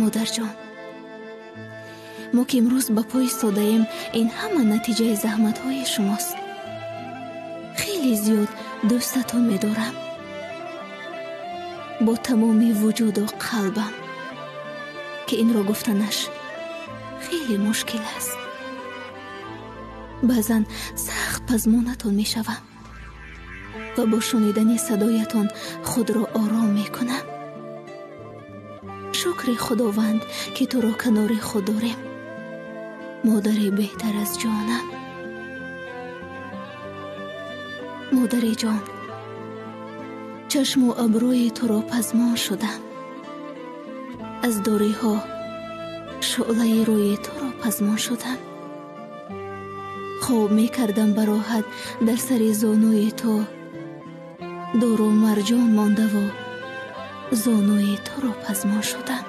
مادر جان، ما که امروز به پای ایستاده ایم، این همه نتیجه زحمت های شماست. خیلی زیاد دوستتون می‌دارم با تمام وجود و قلبم، که این را گفتنش خیلی مشکل است. بعضن سخت پزمانتون میشوم و با شنیدن صدایتون خود را آرام میکنم. شکر خداوند که تو را کنار خود داریم، مادری بهتر از جانم. مادری جان، چشم و ابروی تو را پزمان شدم، از دوری ها شعله روی تو را پزمان شدم. خواب می کردم براحت در سر زانوی تو، دور و مرجان مانده و زانوی تو را پزمان شدم.